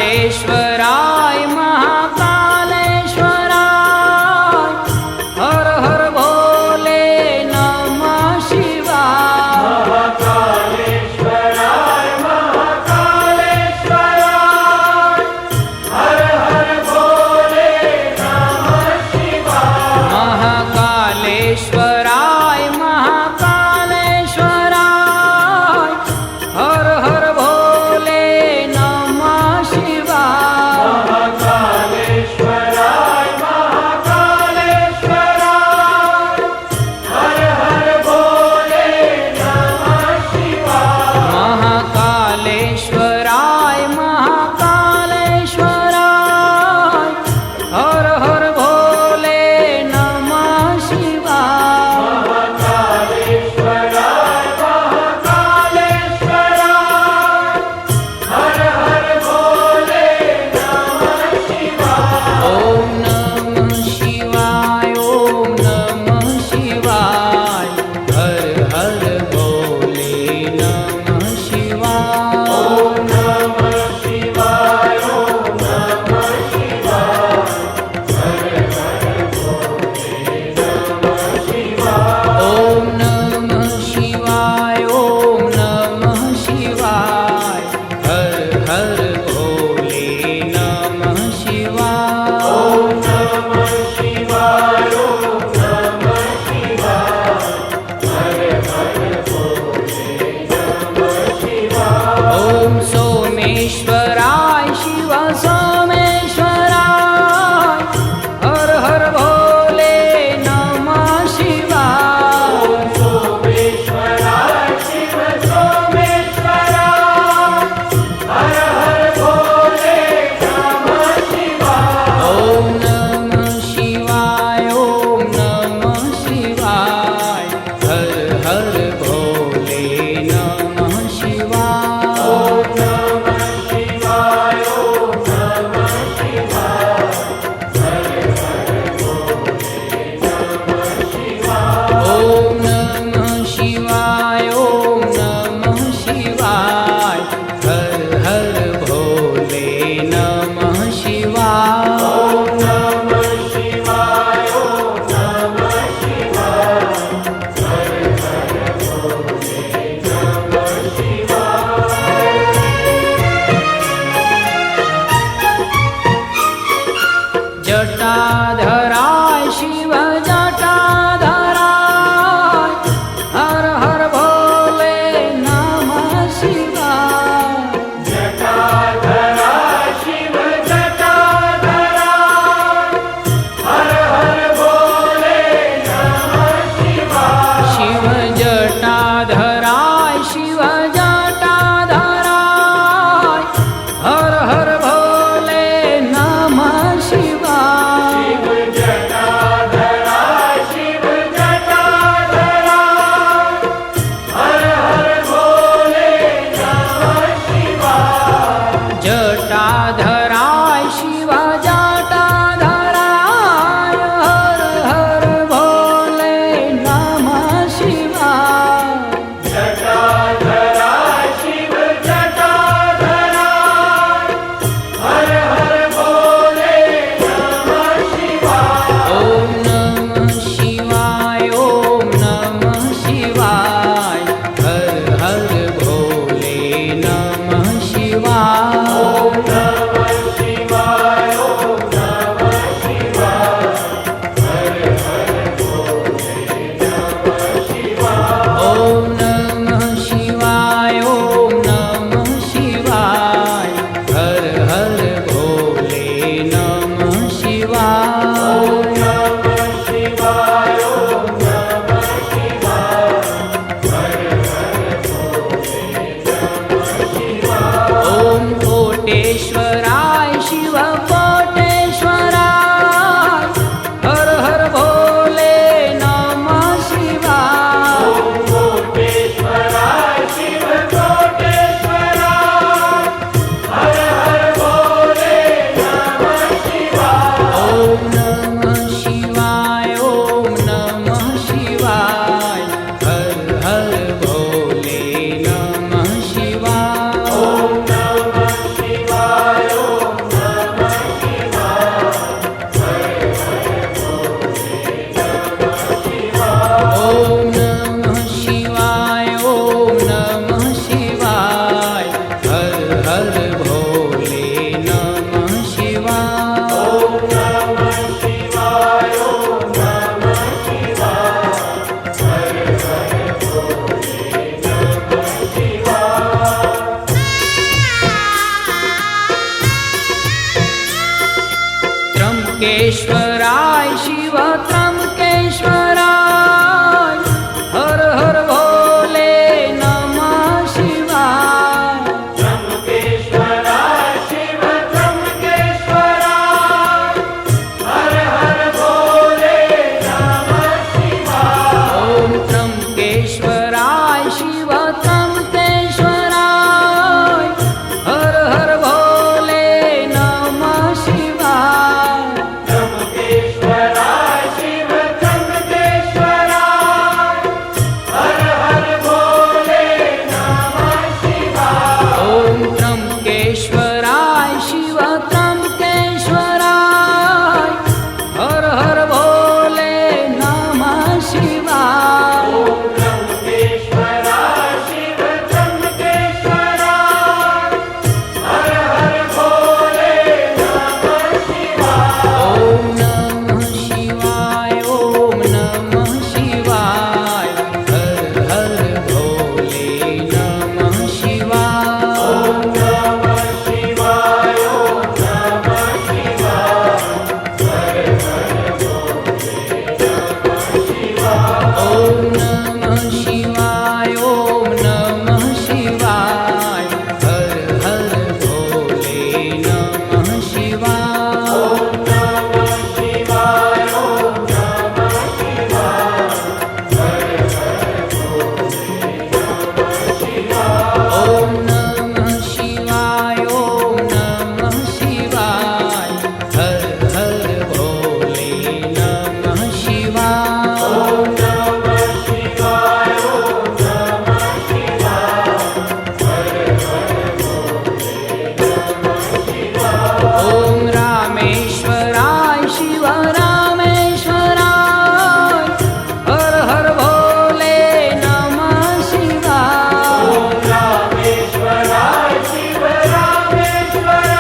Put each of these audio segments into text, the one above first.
महाकालेश्वराय महाकालेश्वराय हर हर भोले नमः शिवाय। महाकालेश्वराय महाकालेश्वराय हर हर भोले नमः शिवाय। महाकालेश्वराय महाकालेश्वराय हर हर भोले नमः शिवाय। महाकालेश्वराय महाकालेश्वराय हर हर भोले नमः शिवाय। महाकालेश्वराय महाकालेश्वराय हर हर भोले नमः शिवाय। महाकालेश्वराय महाकालेश्वराय हर हर भोले नमः शिवाय। ओम नमः शिवाय ओम नमः शिवाय हर हर भोले नमः शिवाय। ओम नमः शिवाय ओम नमः शिवाय हर हर भोले नमः शिवाय। ओम नमः शिवाय ओम नमः शिवाय हर हर भोले नमः शिवाय। ओम नमः शिवाय ओम नमः शिवाय हर हर भोले नमः शिवाय। ओम सोमेश्वराय शिव सोमेश्वराय हर हर भोले नमः शिवाय। ओम सोमेश्वराय शिव सोमेश्वराय हर हर भोले नमः शिवाय। ओम नमः शिवाय ओम नमः शिवाय हर हर भोले नमः शिवाय। ओम नमः शिवाय ओम नमः शिवाय हर हर भोले नमः शिवाय। ओम नमः शिवाय ओम नमः शिवाय हर हर भोले नमः शिवाय। ओम नमः शिवाय ओम नमः शिवाय हर हर भोले नमः शिवाय। जटाधराय शिव जटाधराय हर हर भोले नमः शिवाय। जटाधराय शिव जटाधराय हर हर भोले नमः शिवाय। शिव जटाधराय शिव जटाधराय हर हर भोले नमः शिवाय। शिव जटाधराय शिव जटाधराय हर हर भोले नमः शिवाय। जटाधराय शिव जटाधराय हर हर भोले नमः शिवाय। जटाधराय शिव जटाधराय हर हर भोले नमः शिवाय। ओम नमः शिवाय ओम नमः शिवाय हर हर भोले नमः शिवाय। ओम नमः त्र्यंबकेश्वराय शिव त्र्यंबकेश्वराय हर हर भोले नमः शिवाय त्र्यंबकेश्वराय शिव त्र्यंबकेश्वराय हर हर भोले नमः शिवाय ओम त्र्यंबकेश्वराय शिव त्र्यंबकेश्वराय हर हर भोले नमः शिवाय त्र्यंबकेश्वराय शिव त्र्यंबकेश्वराय हर हर भोले नमः शिवाय ओम त्र्यंबकेश्वराय शिव त्र्यंबकेश्वराय हर हर भोले नमः शिवाय त्र्यंबकेश्वराय शिव त्र्यंबकेश्वराय हर हर भोले नमः शिवाय ओम नमः शिवाय ओम नमः शिवाय हर हर भोले नमः शिवाय नमः शिवाय ओम नमः शिवाय ओम नमः शिवाय ओम नमः शिवाय हर हर भोले नमः शिवाय नमः शिवाय ओम नमः शिवाय ओम नमः शिवाय ओम नमः शिवाय हर हर भोले नमः शिवाय नमः शिवाय ओम नमः शिवाय ओम रामेश्वराय शिव रामेश्वराय हर हर भोले नमः शिवाय रामेश्वराय शिव रामेश्वराय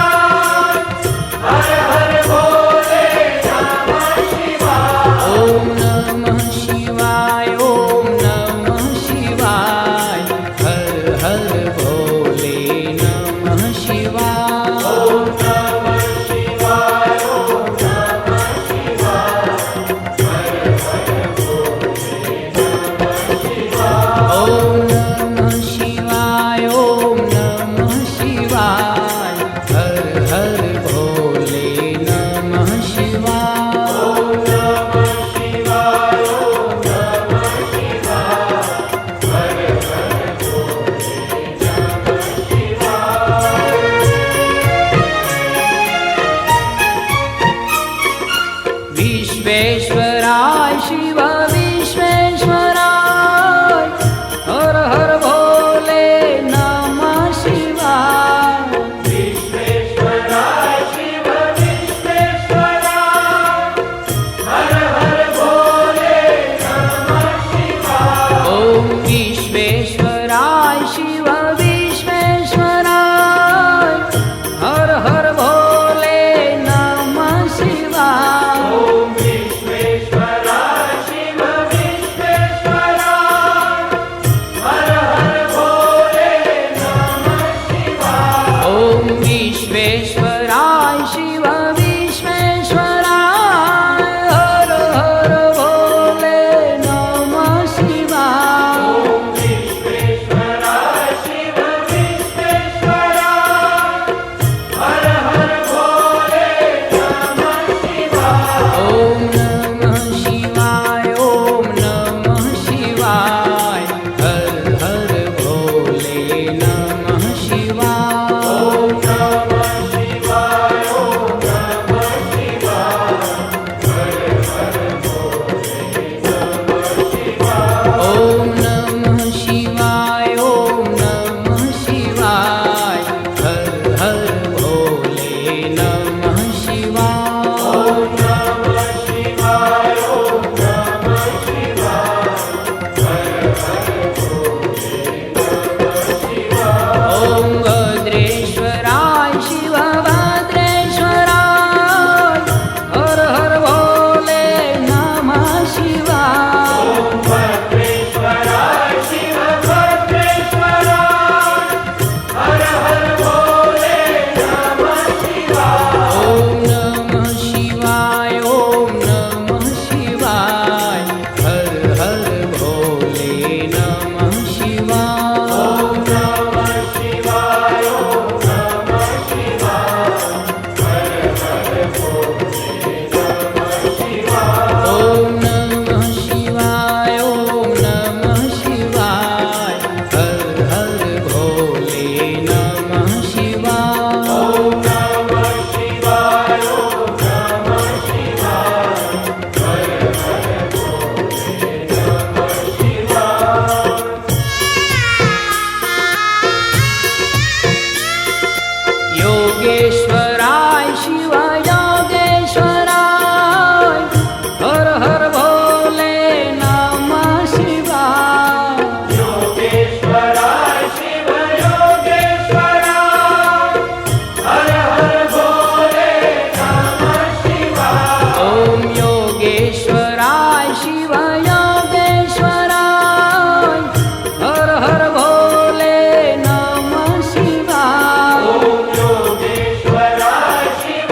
हर हर भोले नमः शिवाय ओम नमः शिवाय ओम नमः शिवाय हर हर भोले नमः शिवाय नमः शिवाय ओम नमः शिवाय ओम नमः शिवाय ओम नमः शिवाय हर हर भोले नमः शिवाय नमः शिवाय ओम नमः शिवाय विश्वेश्वराय शिव विश्वेश्वराय हर हर भोले नमः शिवाय विश्वेश्वराय शिव विश्वेश्वराय हर हर भोले नमः शिवाय ओम विश्वेश्वराय शिव विश्वेश्वराय हर हर भोले नमः शिवाय ओम विश्वेश्वराय शिव विश्वेश्वराय हर हर भोले नमः शिवाय ओम विश्वेश्वराय शिव विश्वेश्वराय हर हर भोले नमः शिवाय विश्वेश्वराय शिव विश्वेश्वराय हर हर भोले नमः शिवाय ओम नमः शिवाय ओम नमः शिवाय हर हर भोले नमः शिवाय नमः शिवाय योगेश्वराय शिव योगेश्वराय हर हर भोले नमः शिवाय योगेश्वराय शिव योगेश्वराय हर हर भोले नमः शिवाय ओम योगेश्वराय शिव योगेश्वराय हर हर भोले नमः शिवाय ओम योगेश्वराय शिव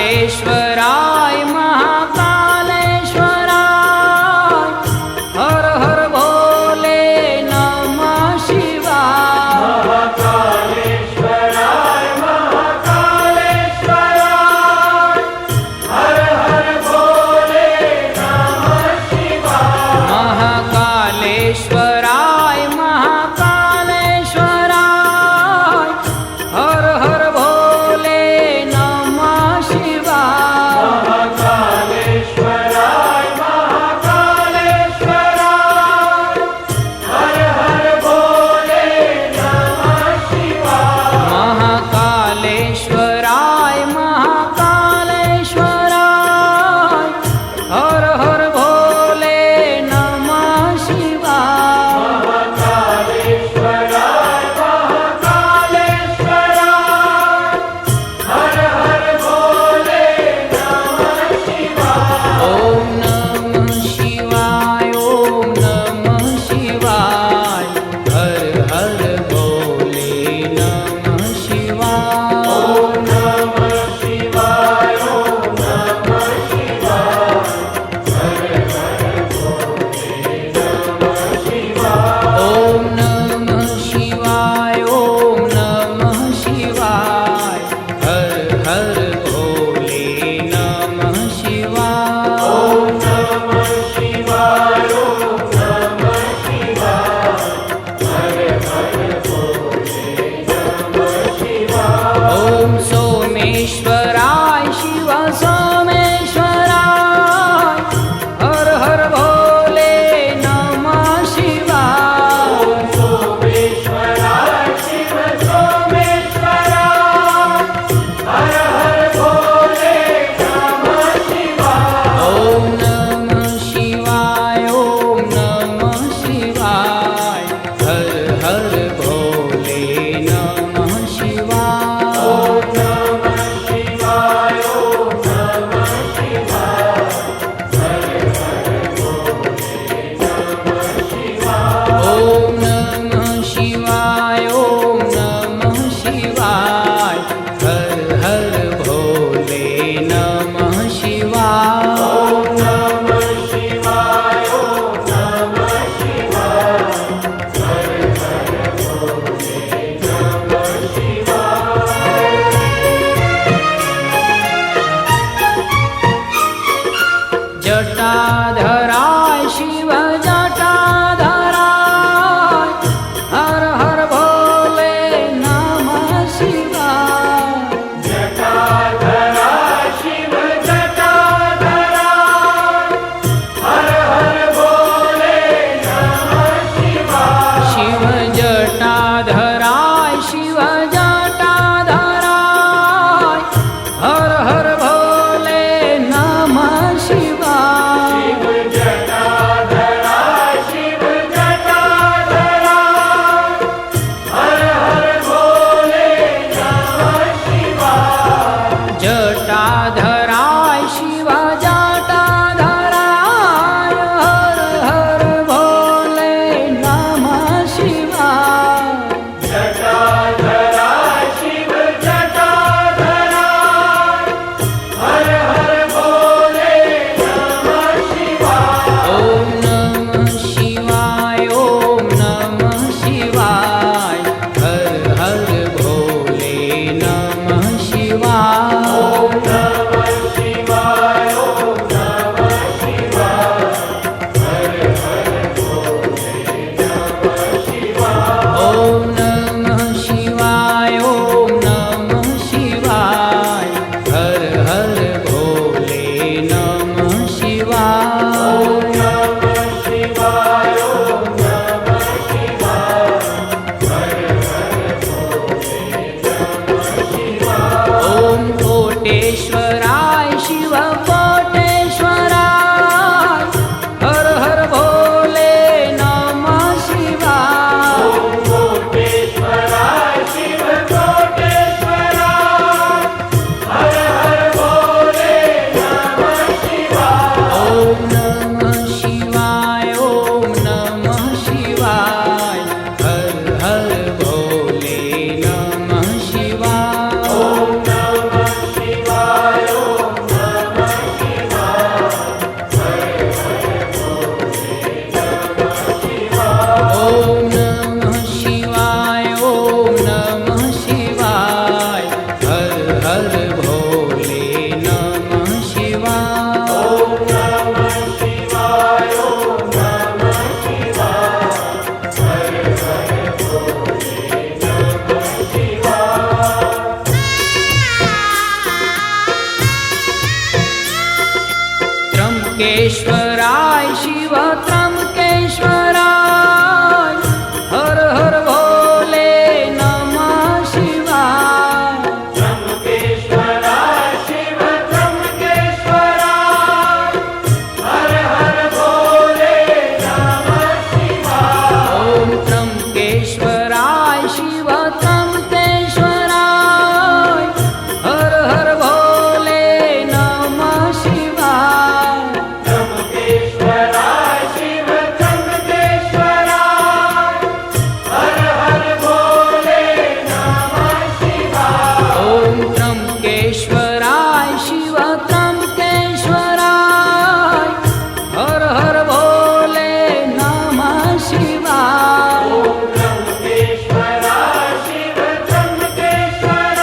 महाकालेश्वराय महाकालेश्वराय हर हर भोले नमः शिवाय महाकालेश्वराय महाकालेश्वराय हर हर भोले नमः शिवाय महाकालेश्वराय महाकालेश्वराय हर हर भोले नमः शिवाय महाकालेश्वराय त्र्यंबकेश्वराय शिव त्र्यंबकेश्वराय हर हर भोले नमः शिवाय त्र्यंबकेश्वराय शिव त्र्यंबकेश्वराय हर हर भोले नमः शिवाय ओम त्र्यंबकेश्वराय शिव त्र्यंबकेश्वराय हर हर भोले नमः शिवाय त्र्यंबकेश्वराय शिव त्र्यंबकेश्वराय हर हर भोले नमः शिवाय ओम त्र्यंबकेश्वराय शिव त्र्यंबकेश्वराय हर हर भोले नमः शिवाय त्र्यंबकेश्वराय शिव त्र्यंबकेश्वराय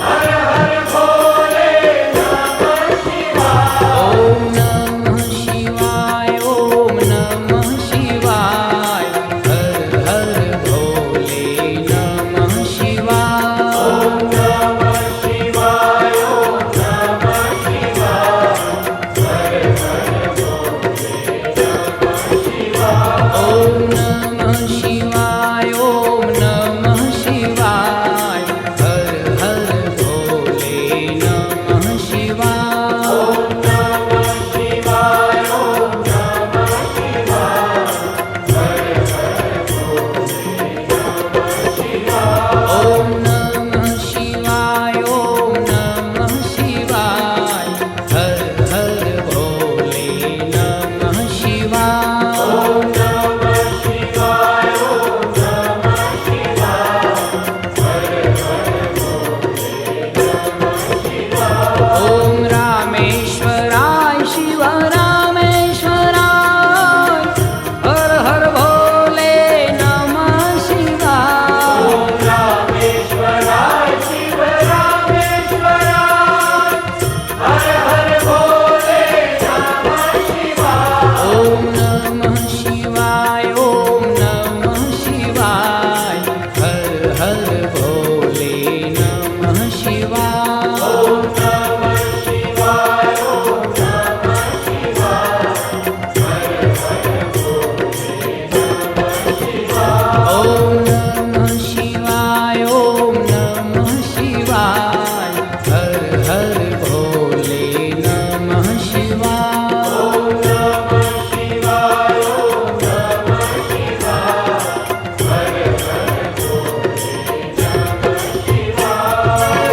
हर हर भोले नमः शिवाय ओम नमः शिवाय ओम नमः शिवाय हर हर भोले नमः शिवाय ओम नमः शिवाय ओम नमः शिवाय हर हर भोले नमः शिवाय ओम नमः शिवाय ओम नमः शिवाय हर हर भोले नमः शिवाय ओम नमः शिवाय ओम नमः शिवाय हर हर भोले नमः शिवाय ओम नमः शिवाय ओम नमः शिवाय हर हर भोले नमः शिवाय ओम नमः शिवाय ओम नमः शिवाय हर हर भोले नमः शिवाय ओम रामेश्वराय शिव रामेश्वराय हर हर भोले नमः शिवाय ओम रामेश्वराय शिव रामेश्वराय हर हर भोले नमः शिवाय ओम नमः शिवाय ओम नमः शिवाय हर हर भोले नमः शिवाय ओम नमः शिवाय ओम नमः शिवाय हर हर भोले नमः शिवाय ओम नमः शिवाय ओम नमः शिवाय हर हर भोले नमः शिवाय ओम नमः शिवाय ओम नमः शिवाय हर हर भोले नमः शिवाय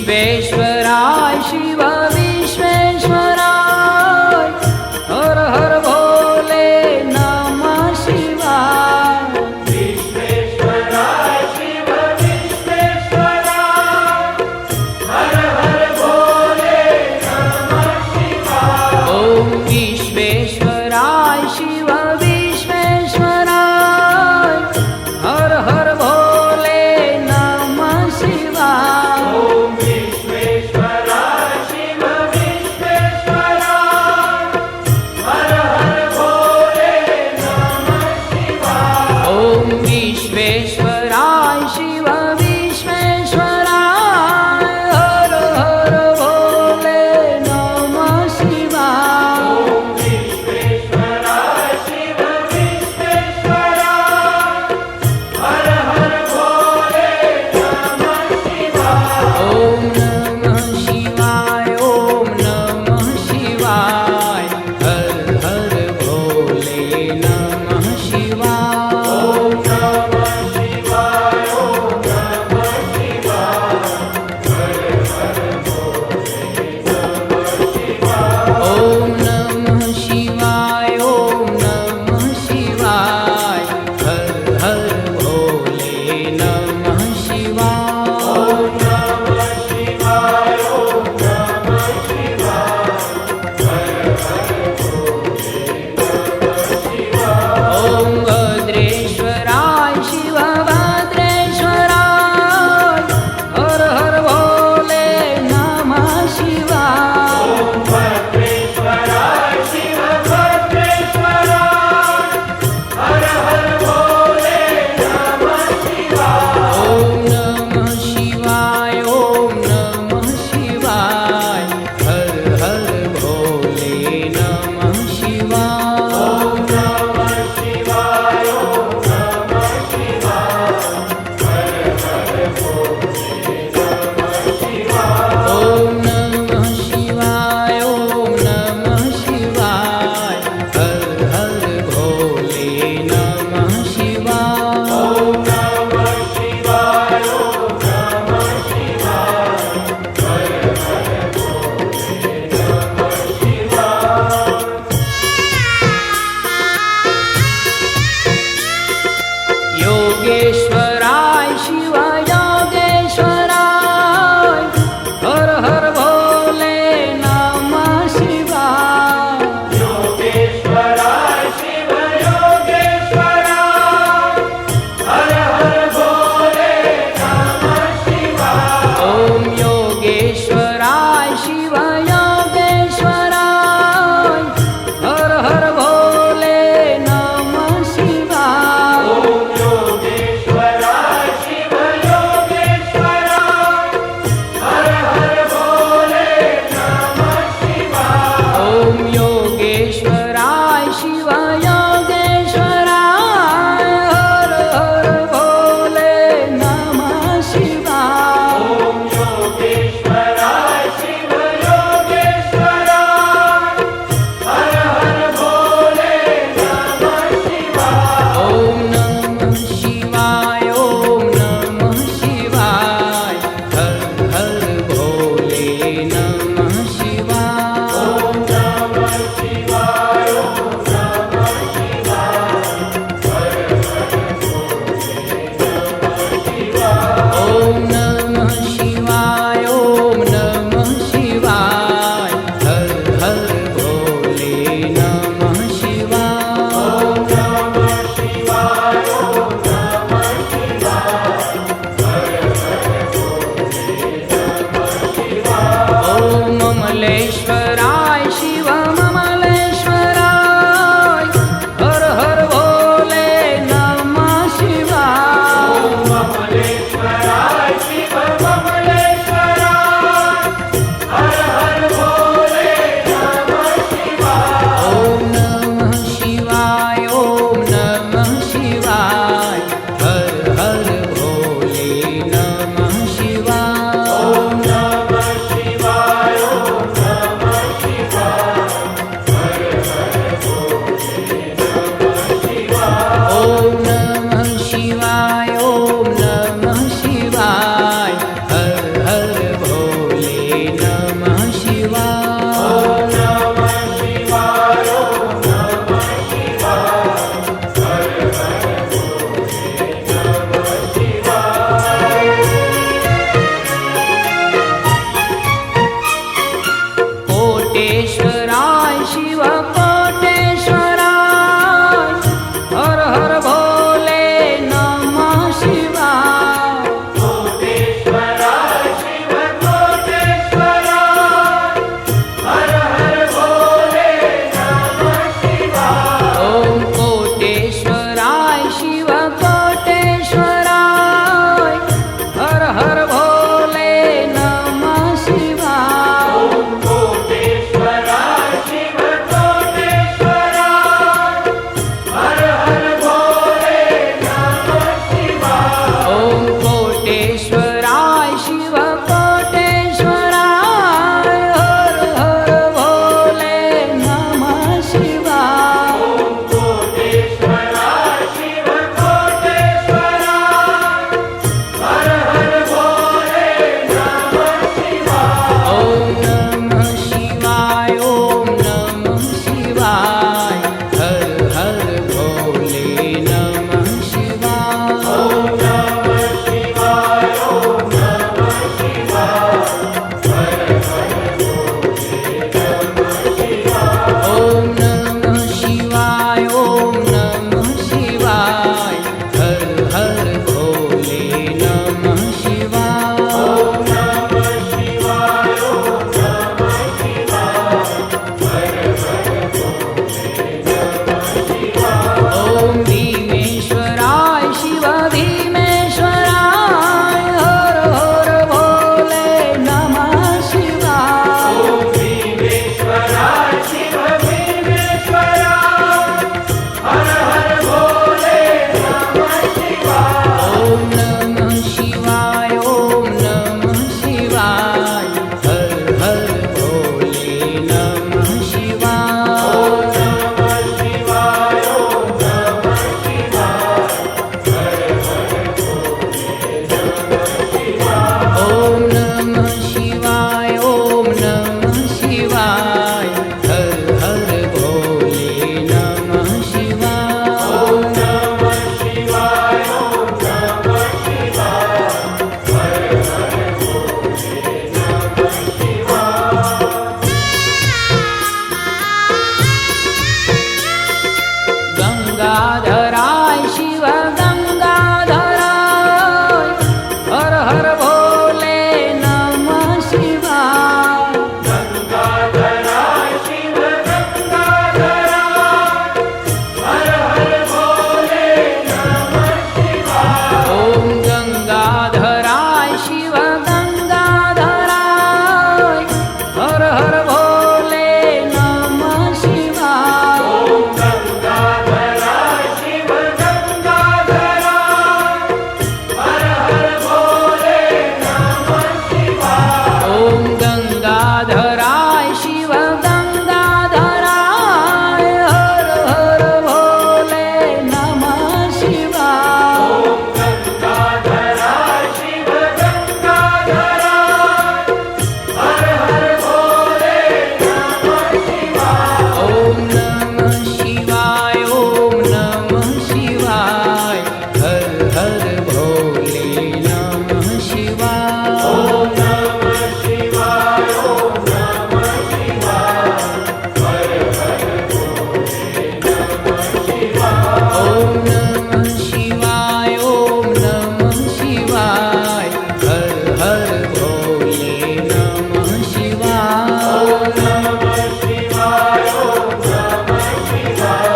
विश्वेश्वराय शिव विश्वेश्वराय हर हर भोले नमः शिवाय विश्वेश्वराय शिव विश्वेश्वराय हर हर भोले नमः शिवाय ओम विश्वेश्वराय शिव विश्वेश्वराय हर हर भोले नमः शिवाय ओम विश्वेश्वराय शिव विश्वेश्वराय हर हर भोले नमः शिवाय ओम विश्वेश्वराय शिव विश्वेश्वराय हर हर भोले नमः शिवाय ओम विश्वेश्वराय शिव विश्वेश्वराय हर हर भोले नमः शिवाय ओम नमः शिवाय ओम नमः शिवाय हर हर भोले नमः शिवाय ओम नमः शिवाय योगेश्वराय शिव योगेश्वराय हर हर भोले नमः शिवाय योगेश्वराय शिव योगेश्वराय हर हर भोले नमः शिवाय ओम योगेश्वराय शिव योगेश्वराय हर हर भोले नमः शिवाय ओम योगेश्वराय गंगाधराय शिव गंगाधराय हर हर भोले नमः शिवाय गंगाधराय शिव गंगाधराय हर हर भोले नमः शिवाय ओम गंगाधराय शिव गंगाधराय हर हर भोले नमः शिवाय ओम गंगाधराय शिव गंगाधराय हर हर भोले नमः शिवाय ओम गंगाधराय शिव गंगाधराय हर हर भोले नमः शिवाय ओम गंगाधराय शिव गंगाधराय हर हर भोले नमः शिवाय ओम नमः शिवाय ओम नमः शिवाय हर हर भोले नमः शिवाय ओम नमः शिवाय ओम नमः शिवाय हर हर भोले नमः शिवाय ओम नमः शिवाय ओम नमः शिवाय हर हर भोले नमः शिवाय ओम नमः शिवाय ओम नमः शिवाय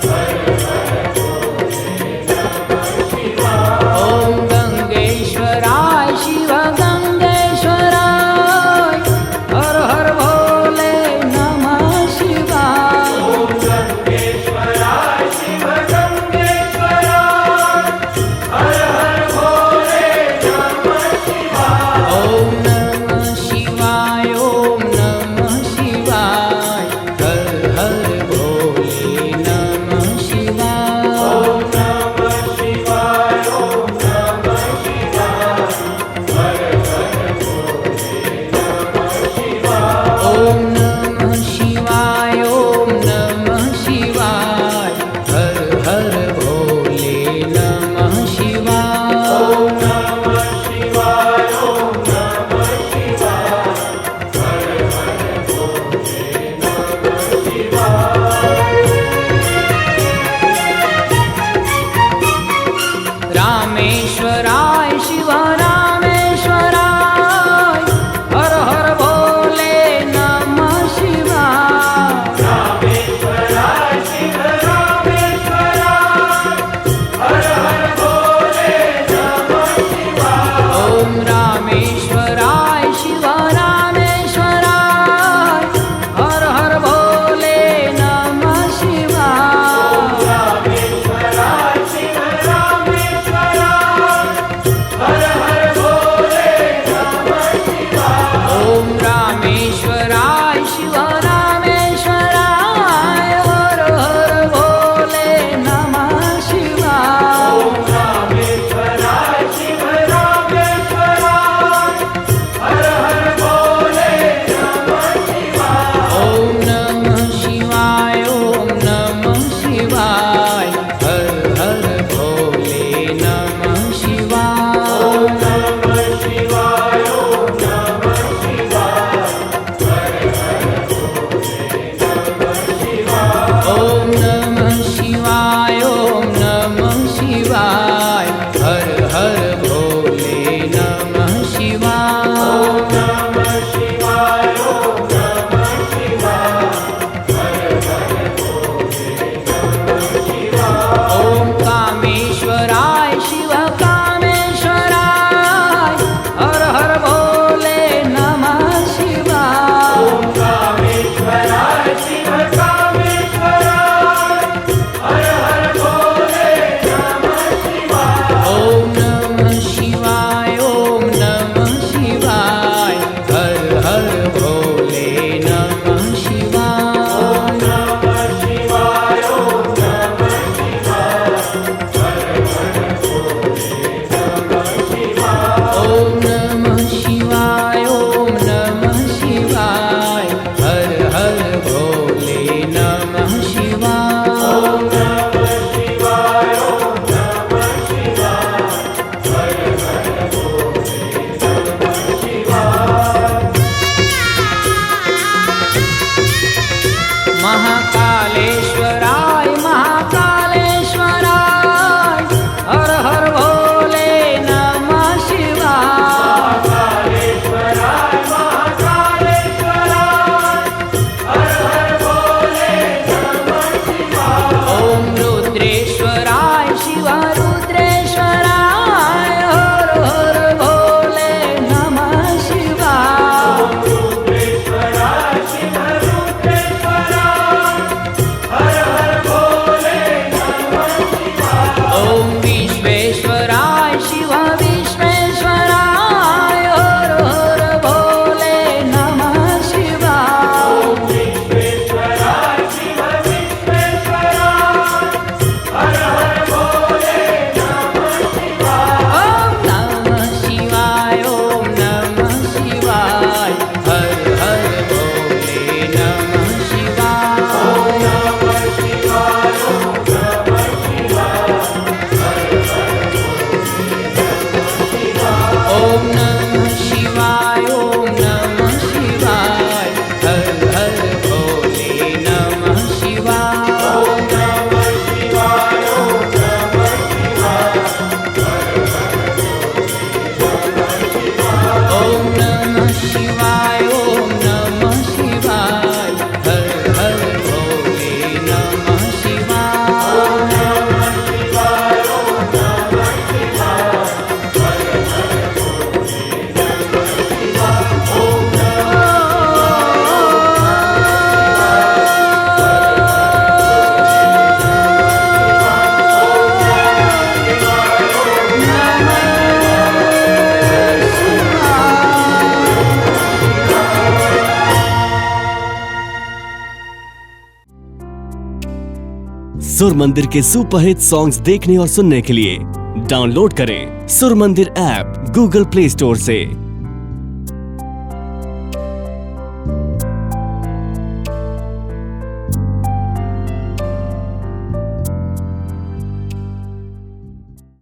हर हर भोले नमः शिवाय ओम गंगेश्वराय शिव गंगेश्वराय हर हर भोले नमः शिवाय ओम गंगेश्वराय शिव गंगेश्वराय हर हर भोले नमः शिवाय ओम नमः शिवाय ओम नमः शिवाय हर हर भोले नमः शिवाय ओम नमः शिवाय ओम नमः शिवाय हर हर भोले नमः शिवाय ओम नमः शिवाय ओम नमः शिवाय हर हर भोले नमः शिवाय ओम नमः शिवाय ओम नमः शिवाय हर हर भोले नमः शिवाय रामेश्वराय शिव रामेश्वराय हर हर भोले नमः शिवाय रामेश्वराय शिव रामेश्वराय हर हर भोले नमः शिवाय ओम रामेश्वराय शिव रामेश्वराय हर हर भोले नमः शिवाय रामेश्वराय शिव रामेश्वराय हर हर भोले नमः शिवाय ओम रामेश्वराय शिव रामेश्वराय हर हर भोले नमः शिवाय ओम रामेश्वराय शिव रामेश्वराय हर हर भोले नमः शिवाय ओम नमः शिवाय ओम नमः शिवाय हर हर भोले नमः शिवाय ओम नमः शिवाय ओम नमः शिवाय हर हर भोले नमः शिवाय ओम नमः शिवाय ओम नमः शिवाय हर हर भोले नमः शिवाय ओम नमः शिवाय ओम नमः शिवाय हर हर भोले नमः शिवाय ओम कामेश्वराय शिव कामेश्वराय हर हर भोले नमः शिवाय ओम कामेश्वराय शिव कामेश्वराय हर हर भोले नमः सुर मंदिर के सुपरहिट सॉन्ग्स देखने और सुनने के लिए डाउनलोड करें सुर मंदिर ऐप गूगल प्ले स्टोर से।